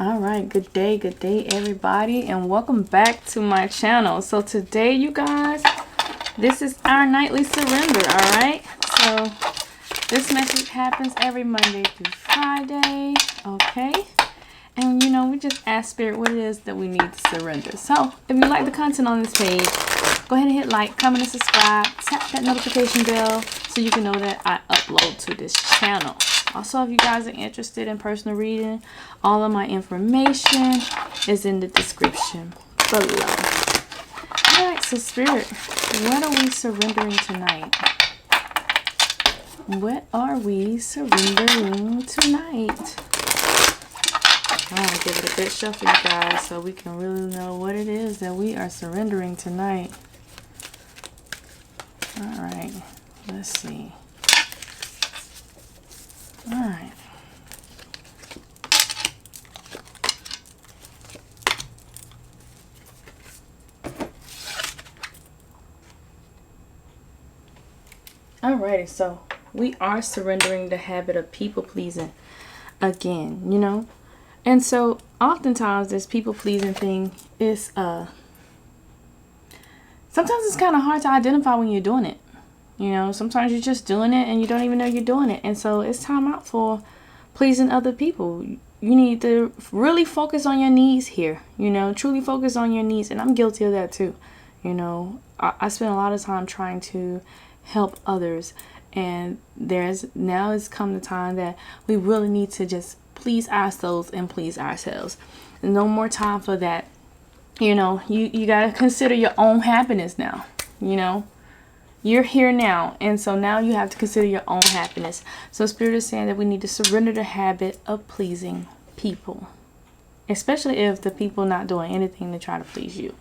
All right, good day everybody, and welcome back to my channel. So today, you guys, this is our nightly surrender. All right, so this message happens every Monday through Friday. Okay, and you know, we just ask Spirit what it is that we need to surrender. So if you like the content on this page, go ahead and hit like, comment, and subscribe. Tap that notification bell so you can know that I upload to this channel. Also, if you guys are interested in personal reading, all of my information is in the description below. Alright, so Spirit, what are we surrendering tonight? What are we surrendering tonight? I'm going to give it a good shuffle, you guys, so we can really know what it is that we are surrendering tonight. Alright, let's see. Alright. Alrighty, so we are surrendering the habit of people pleasing again, you know? And so oftentimes this people pleasing thing is sometimes it's kind of hard to identify when you're doing it. You know, sometimes you're just doing it and you don't even know you're doing it. And so it's time out for pleasing other people. You need to really focus on your needs here. You know, truly focus on your needs. And I'm guilty of that too. You know, I spend a lot of time trying to help others. And now it's come the time that we really need to just please ourselves and please ourselves. No more time for that. You know, you got to consider your own happiness now, you know. You're here now, and so now you have to consider your own happiness. So Spirit is saying that we need to surrender the habit of pleasing people, especially if the people not doing anything to try to please you.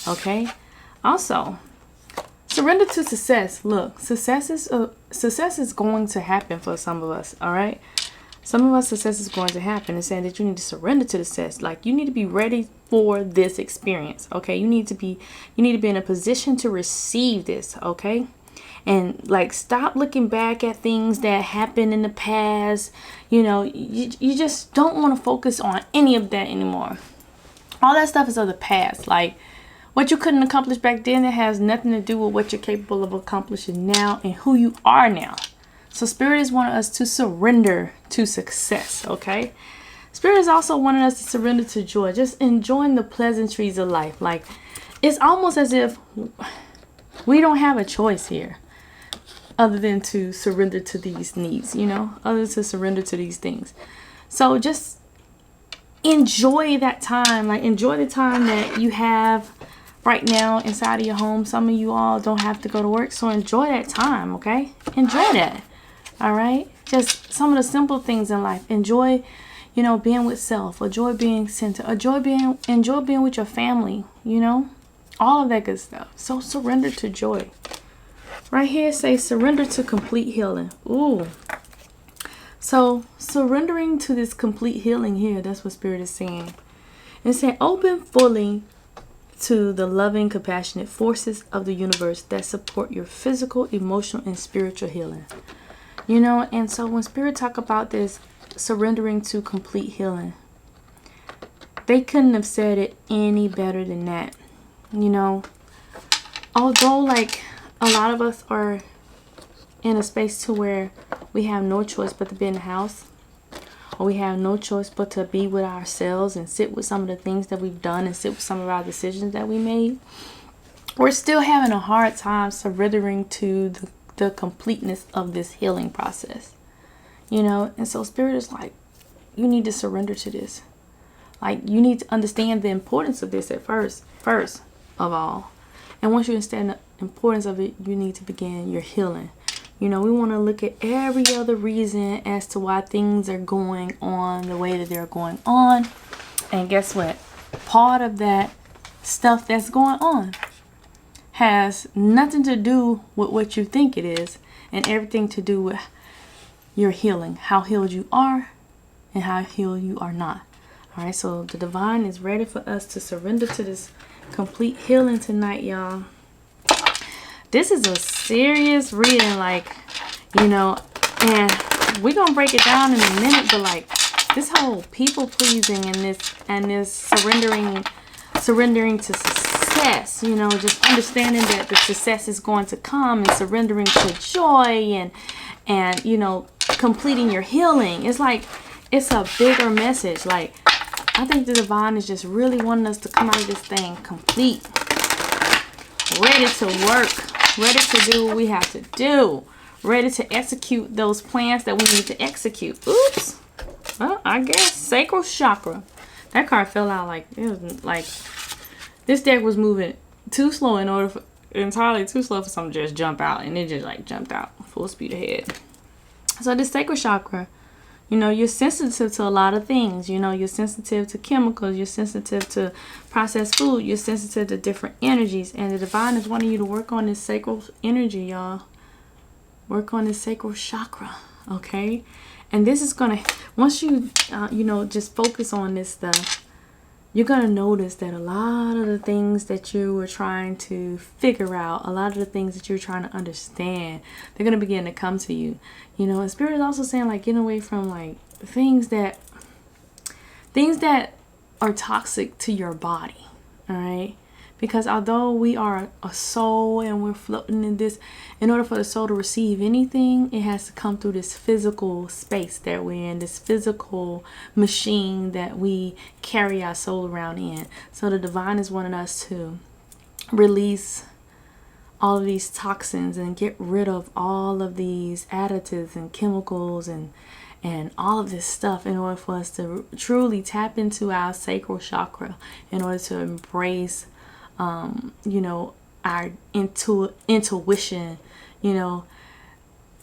Okay. Also, surrender to success. Look, success is going to happen for some of us. All right. Some of us, success is going to happen. It's saying that you need to surrender to the success. Like, you need to be ready for this experience. Okay. You need to be in a position to receive this. Okay. And like, stop looking back at things that happened in the past. You know, you just don't want to focus on any of that anymore. All that stuff is of the past. Like, what you couldn't accomplish back then, it has nothing to do with what you're capable of accomplishing now and who you are now. So Spirit is wanting us to surrender to success, okay? Spirit is also wanting us to surrender to joy, just enjoying the pleasantries of life. Like, it's almost as if we don't have a choice here other than to surrender to these needs, you know, other than to surrender to these things. So just enjoy that time. Like, enjoy the time that you have right now inside of your home. Some of you all don't have to go to work, so enjoy that time, okay? Enjoy that. All right, just some of the simple things in life. Enjoy, you know, being with self. Enjoy being centered. Enjoy being with your family. You know, all of that good stuff. So surrender to joy. Right here, say surrender to complete healing. Ooh. So surrendering to this complete healing here. That's what Spirit is saying. And say open fully to the loving, compassionate forces of the universe that support your physical, emotional, and spiritual healing. You know, and so when Spirit talk about this surrendering to complete healing, they couldn't have said it any better than that. You know, although like a lot of us are in a space to where we have no choice but to be in the house, or we have no choice but to be with ourselves and sit with some of the things that we've done and sit with some of our decisions that we made, we're still having a hard time surrendering to the completeness of this healing process, you know. And so Spirit is like, you need to surrender to this. Like, you need to understand the importance of this at first of all. And once you understand the importance of it, you need to begin your healing. You know, we want to look at every other reason as to why things are going on the way that they're going on. And guess what? Part of that stuff that's going on has nothing to do with what you think it is, and everything to do with your healing, how healed you are and how healed you are not. All right, so the divine is ready for us to surrender to this complete healing tonight, y'all. This is a serious reading, like, you know, and we're gonna break it down in a minute, but like, this whole people pleasing and this surrendering to success, you know, just understanding that the success is going to come, and surrendering to joy, and you know, completing your healing. It's like, it's a bigger message. Like, I think the divine is just really wanting us to come out of this thing complete, ready to work, ready to do what we have to do, ready to execute those plans that we need to execute. Oops. Well, I guess sacral chakra. That card fell out like, it was like this deck was moving too slow in order for, entirely too slow for something to just jump out, and it just like jumped out full speed ahead. So this sacral chakra, you know, you're sensitive to a lot of things. You know, you're sensitive to chemicals. You're sensitive to processed food. You're sensitive to different energies. And the divine is wanting you to work on this sacral energy, y'all. Work on this sacral chakra, okay? And this is going to, once you, you know, just focus on this stuff, you're going to notice that a lot of the things that you were trying to figure out, a lot of the things that you're trying to understand, they're going to begin to come to you. You know, and Spirit is also saying, like, get away from, like, things that are toxic to your body, all right? Because although we are a soul and we're floating in this, in order for the soul to receive anything, it has to come through this physical space that we're in, this physical machine that we carry our soul around in. So the divine is wanting us to release all of these toxins and get rid of all of these additives and chemicals and all of this stuff, in order for us to truly tap into our sacral chakra, in order to embrace you know, our intuition, you know,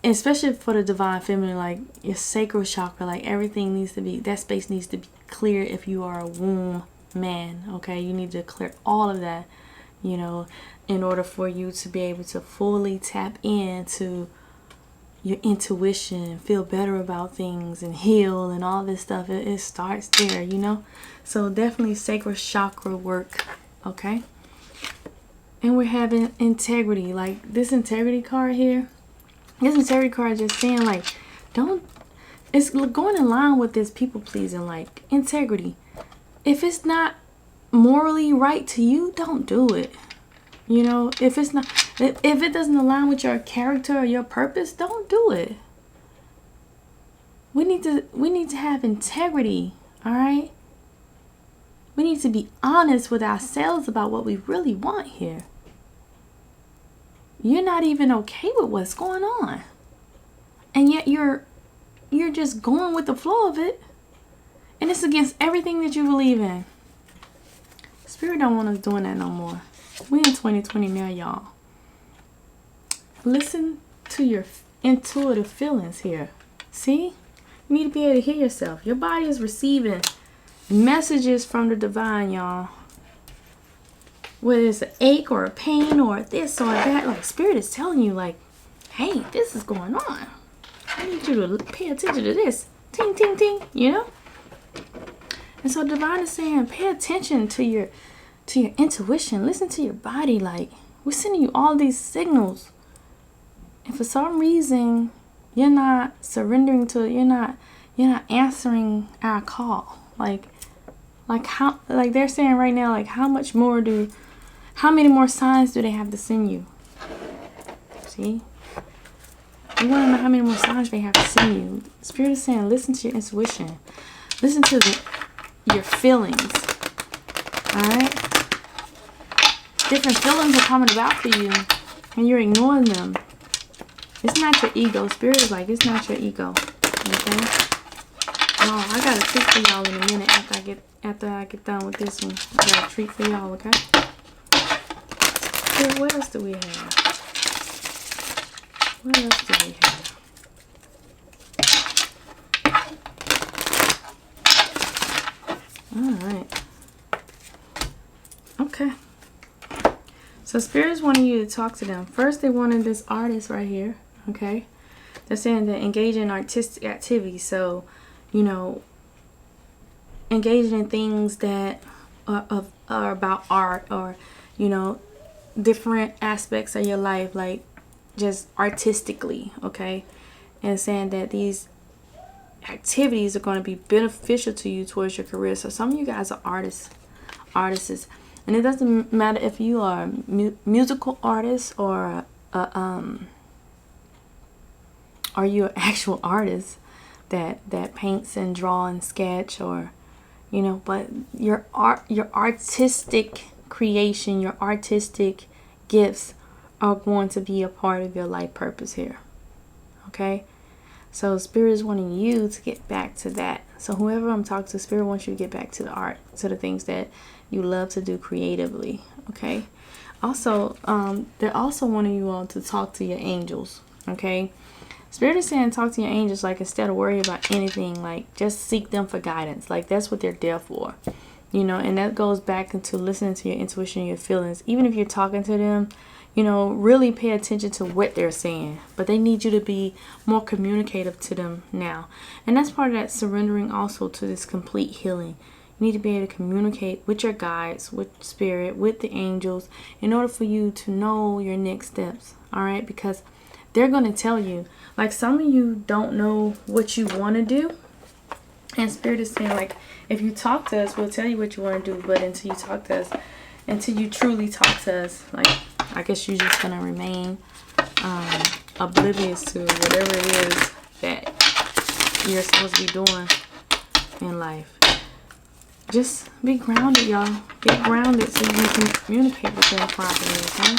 especially for the divine feminine, like your sacral chakra, like everything needs to be, that space needs to be clear. If you are a womb man, okay, you need to clear all of that, you know, in order for you to be able to fully tap into your intuition, feel better about things, and heal and all this stuff. It starts there, you know. So definitely sacral chakra work, okay. And we're having integrity, like this integrity card here. This integrity card is just saying, like, don't, it's going in line with this people pleasing, like integrity. If it's not morally right to you, don't do it. You know, if it's not, if it doesn't align with your character or your purpose, don't do it. We need to have integrity, all right? We need to be honest with ourselves about what we really want here. You're not even okay with what's going on, and yet you're just going with the flow of it, and it's against everything that you believe in. Spirit don't want us doing that no more. We in 2020 now, y'all. Listen to your intuitive feelings here. See, you need to be able to hear yourself. Your body is receiving messages from the divine, y'all. Whether it's an ache or a pain or this or that, like Spirit is telling you, like, hey, this is going on. I need you to pay attention to this. Ting, ting, ting, you know? And so divine is saying, pay attention to your intuition. Listen to your body. Like, we're sending you all these signals. And for some reason, you're not surrendering to it. You're not answering our call. Like how, like they're saying right now, like how many more signs do they have to send you? See? You want to know how many more signs they have to send you. Spirit is saying, listen to your intuition. Listen to your feelings. Alright? Different feelings are coming about for you, and you're ignoring them. It's not your ego. Spirit is like, it's not your ego. Okay? Oh, I got a treat for y'all in a minute after I get done with this one. I got a treat for y'all, okay? Okay, what else do we have? What else do we have? Alright. Okay. So Spirit's wanting you to talk to them. First, they wanted this artist right here, okay? They're saying that engage in artistic activities. So, you know, engaging in things that are about art, or, you know, different aspects of your life, like just artistically, okay? And saying that these activities are going to be beneficial to you towards your career. So some of you guys are artists. And it doesn't matter if you are a musical artist or are you an actual artist that paints and draw and sketch, or but your artistic creation, your artistic gifts are going to be a part of your life purpose here. Okay, so Spirit is wanting you to get back to that. So whoever I'm talking to, Spirit wants you to get back to the art, to the things that you love to do creatively. Okay, also they're also wanting you all to talk to your angels. Okay, Spirit is saying talk to your angels, like instead of worrying about anything, like just seek them for guidance. Like that's what they're there for, and that goes back into listening to your intuition and your feelings. Even if you're talking to them, really pay attention to what they're saying, but they need you to be more communicative to them now. And that's part of that surrendering also to this complete healing. You need to be able to communicate with your guides, with Spirit, with the angels, in order for you to know your next steps. All right, because they're going to tell you. Like some of you don't know what you want to do, and Spirit is saying, like, if you talk to us, we'll tell you what you want to do, but until you talk to us, until you truly talk to us, like, I guess you're just going to remain oblivious to whatever it is that you're supposed to be doing in life. Just be grounded, y'all. Get grounded so you can communicate with them properly, okay? All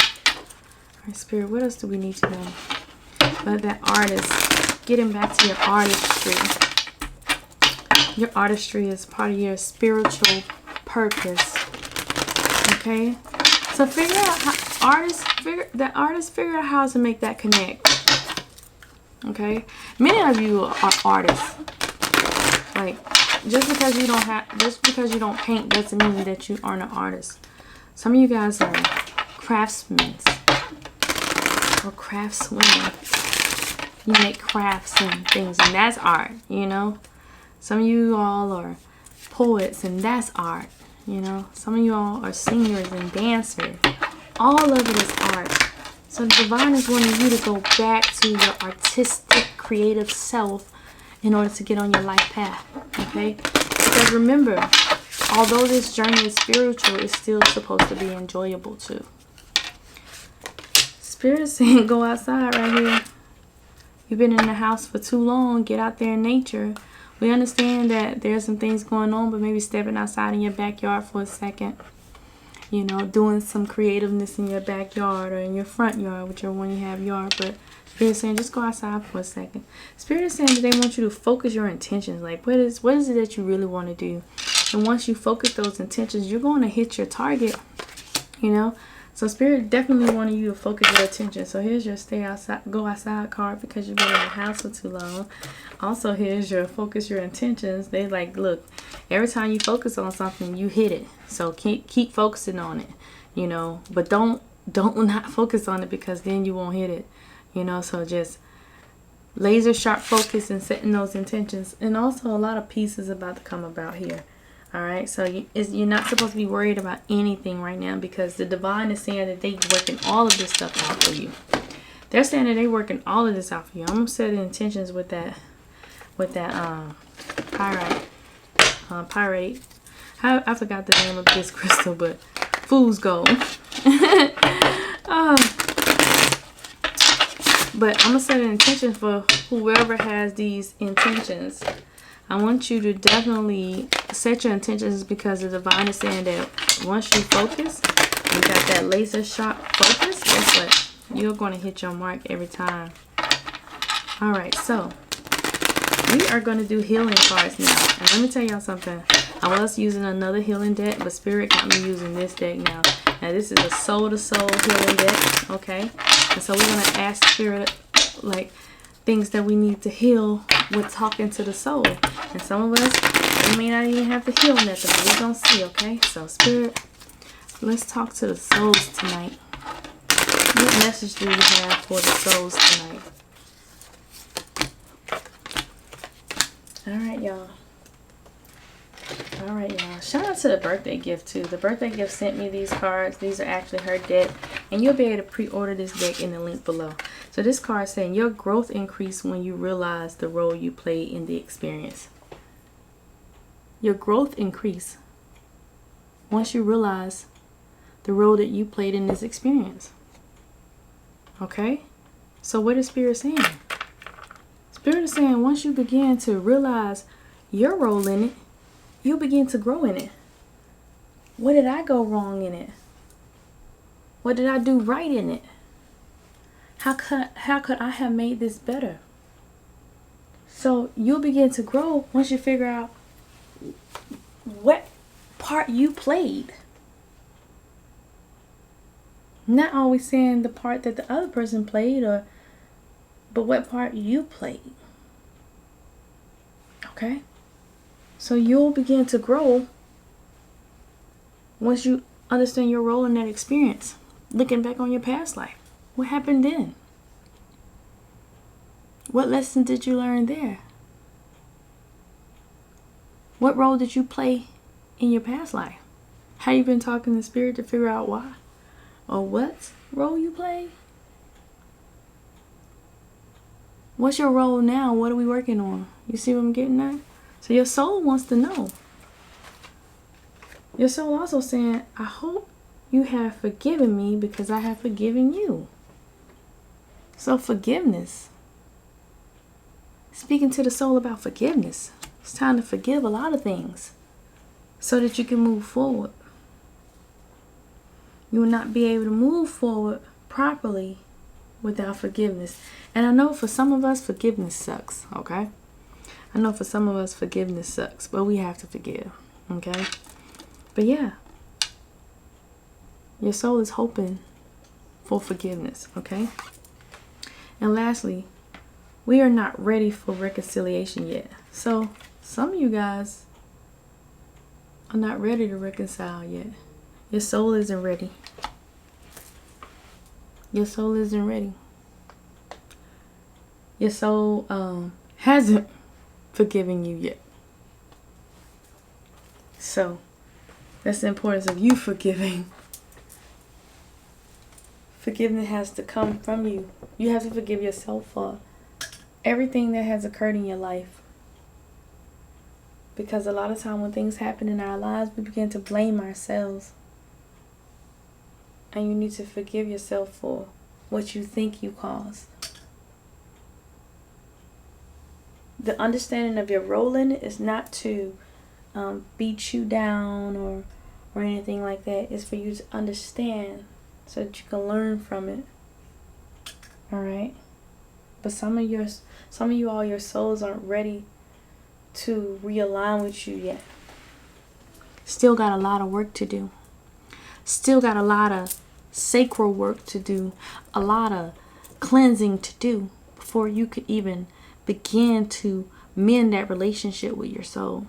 right, Spirit, what else do we need to know? Let that artist, getting back to your artistry. Your artistry is part of your spiritual purpose, okay? So figure out how artists figure out how to make that connect, okay? Many of you are artists. Like, just because you don't paint doesn't mean that you aren't an artist. Some of you guys are craftsmen or craftswomen. You make crafts and things, and that's art, Some of you all are poets, and that's art, Some of you all are singers and dancers. All of it is art. So the divine is wanting you to go back to your artistic, creative self in order to get on your life path, okay? Because remember, although this journey is spiritual, it's still supposed to be enjoyable too. Spirit is saying go outside right here. You've been in the house for too long. Get out there in nature. We understand that there's some things going on, but maybe stepping outside in your backyard for a second. Doing some creativeness in your backyard or in your front yard, whichever one you have yard. But Spirit is saying just go outside for a second. Spirit is saying that they want you to focus your intentions. Like what is it that you really want to do? And once you focus those intentions, you're going to hit your target. So Spirit definitely wanted you to focus your attention. So here's your go outside card because you've been in the house for too long. Also, here's your focus your intentions. They like, look, every time you focus on something, you hit it. So keep focusing on it, but don't not focus on it because then you won't hit it, So just laser sharp focus and setting those intentions. And also a lot of peace is about to come about here. All right, so you're not supposed to be worried about anything right now because the divine is saying that they're working all of this stuff out for you. They're saying that they're working all of this out for you. I'm gonna set intentions with that pyrite. I forgot the name of this crystal, but fool's gold. But I'm gonna set an intention for whoever has these intentions. I want you to definitely set your intentions because the divine is saying that once you focus, you got that laser sharp focus, guess what? You're going to hit your mark every time. All right, so we are going to do healing cards now. And let me tell y'all something. I was using another healing deck, but Spirit got me using this deck now. Now, this is a soul-to-soul healing deck, okay? And so we're going to ask Spirit, like, things that we need to heal with talking to the soul. And some of us, we may not even have to heal nothing, but we're going to see, okay? So, Spirit, let's talk to the souls tonight. What message do you have for the souls tonight? All right, y'all. All All right, y'all. Shout out to the birthday gift, too. The birthday gift sent me these cards. These are actually her deck. And you'll be able to pre-order this deck in the link below. So this card saying, your growth increased when you realize the role you played in the experience. Your growth increased once you realize the role that you played in this experience. Okay? So what is Spirit saying? Spirit is saying once you begin to realize your role in it, you'll begin to grow in it. What did I go wrong in it? What did I do right in it? How could I have made this better? So you'll begin to grow once you figure out what part you played. Not always saying the part that the other person played, but what part you played. Okay? So you'll begin to grow once you understand your role in that experience. Looking back on your past life. What happened then? What lesson did you learn there? What role did you play in your past life? Have you been talking to Spirit to figure out why? Or what role you play? What's your role now? What are we working on? You see what I'm getting at? So your soul wants to know. Your soul also saying, I hope you have forgiven me because I have forgiven you. So forgiveness. Speaking to the soul about forgiveness. It's time to forgive a lot of things so that you can move forward. You will not be able to move forward properly without forgiveness. And I know for some of us, forgiveness sucks, okay? I know for some of us, forgiveness sucks, but we have to forgive, okay? But yeah, your soul is hoping for forgiveness, okay? And lastly, we are not ready for reconciliation yet. So some of you guys are not ready to reconcile yet. Your soul isn't ready. Your soul isn't ready. Your soul hasn't forgiven you yet. So that's the importance of you forgiving. Forgiveness has to come from you. You have to forgive yourself for everything that has occurred in your life. Because a lot of time when things happen in our lives, we begin to blame ourselves. And you need to forgive yourself for what you think you caused. The understanding of your role in it is not to beat you down or anything like that. It's for you to understand so that you can learn from it. Alright? But some of you all, your souls aren't ready to realign with you yet. Still got a lot of work to do. Still got a lot of sacral work to do. A lot of cleansing to do before you could even begin to mend that relationship with your soul.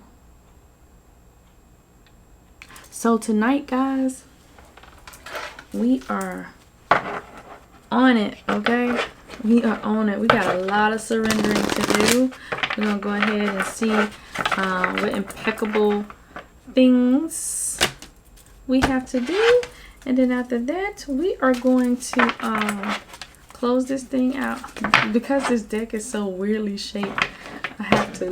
So tonight, guys, we are on it, okay? We are on it. We got a lot of surrendering to do. We're going to go ahead and see what impeccable things we have to do. And then after that, we are going to close this thing out. Because this deck is so weirdly shaped, I have to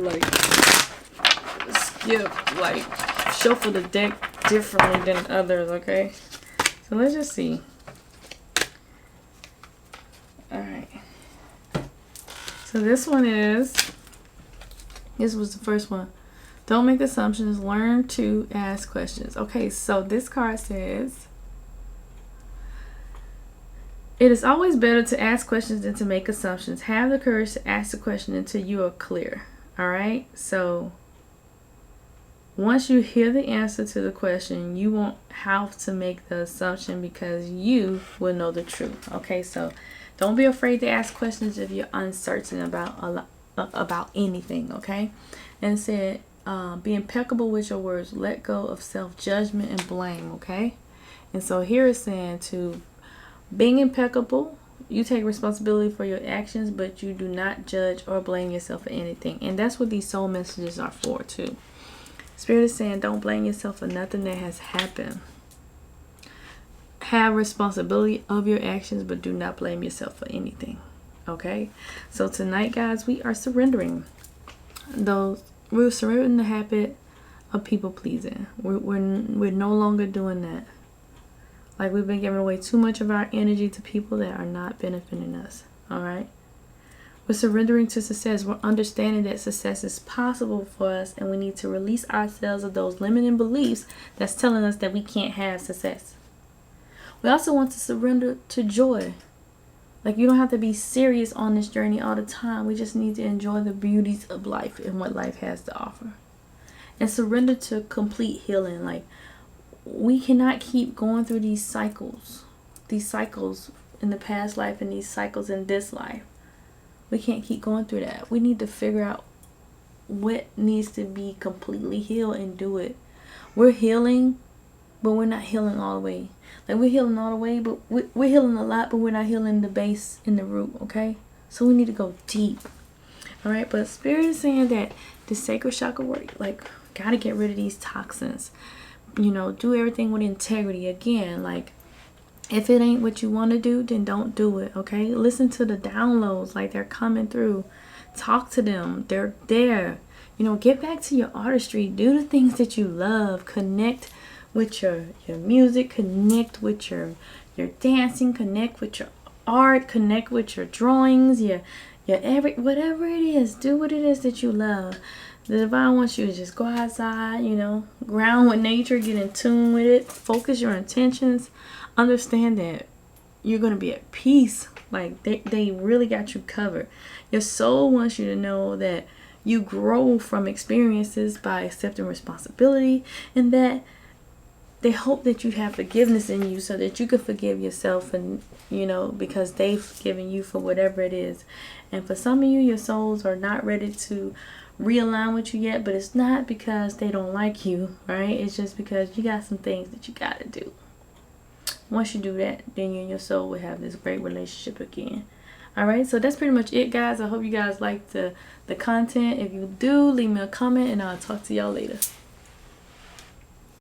shuffle the deck differently than others, okay? So let's just see. Alright. So this was the first one. Don't make assumptions. Learn to ask questions. Okay, so this card says, it is always better to ask questions than to make assumptions. Have the courage to ask the question until you are clear. Alright, so once you hear the answer to the question, you won't have to make the assumption because you will know the truth. Okay, so don't be afraid to ask questions if you're uncertain about anything, okay? And it said, be impeccable with your words. Let go of self-judgment and blame, okay? And so here it's saying to being impeccable, you take responsibility for your actions, but you do not judge or blame yourself for anything. And that's what these soul messages are for too. Spirit is saying don't blame yourself for nothing that has happened. Have responsibility of your actions, but do not blame yourself for anything. Okay? So tonight, guys, we are surrendering. We're surrendering the habit of people pleasing. We're no longer doing that. Like, we've been giving away too much of our energy to people that are not benefiting us. All right? We're surrendering to success. We're understanding that success is possible for us, and we need to release ourselves of those limiting beliefs that's telling us that we can't have success. We also want to surrender to joy. Like, you don't have to be serious on this journey all the time. We just need to enjoy the beauties of life and what life has to offer. And surrender to complete healing. Like, we cannot keep going through these cycles in the past life and these cycles in this life. We can't keep going through that. We need to figure out what needs to be completely healed and do it. We're healing, but we're not healing all the way. Like, we're healing all the way, but we're healing a lot, but we're not healing the base and the root, okay? So we need to go deep. All right, but Spirit is saying that the sacred chakra work, like, gotta get rid of these toxins. You know, do everything with integrity. Again, like, if it ain't what you want to do, then don't do it, okay? Listen to the downloads, like, they're coming through. Talk to them. They're there. You know, get back to your artistry. Do the things that you love. Connect with your music. Connect with your dancing. Connect with your art. Connect with your drawings. Whatever it is. Do what it is that you love. The divine wants you to just go outside, you know, ground with nature, get in tune with it, focus your intentions, understand that you're going to be at peace. Like, they really got you covered. Your soul wants you to know that you grow from experiences by accepting responsibility, and that they hope that you have forgiveness in you so that you can forgive yourself, and, you know, because they've forgiven you for whatever it is. And for some of you, your souls are not ready to realign with you yet, but it's not because they don't like you, right? It's just because you got some things that you got to do. Once you do that, then you and your soul will have this great relationship again. All right, so that's pretty much it, guys. I hope you guys liked the content. If you do, leave me a comment, and I'll talk to y'all later.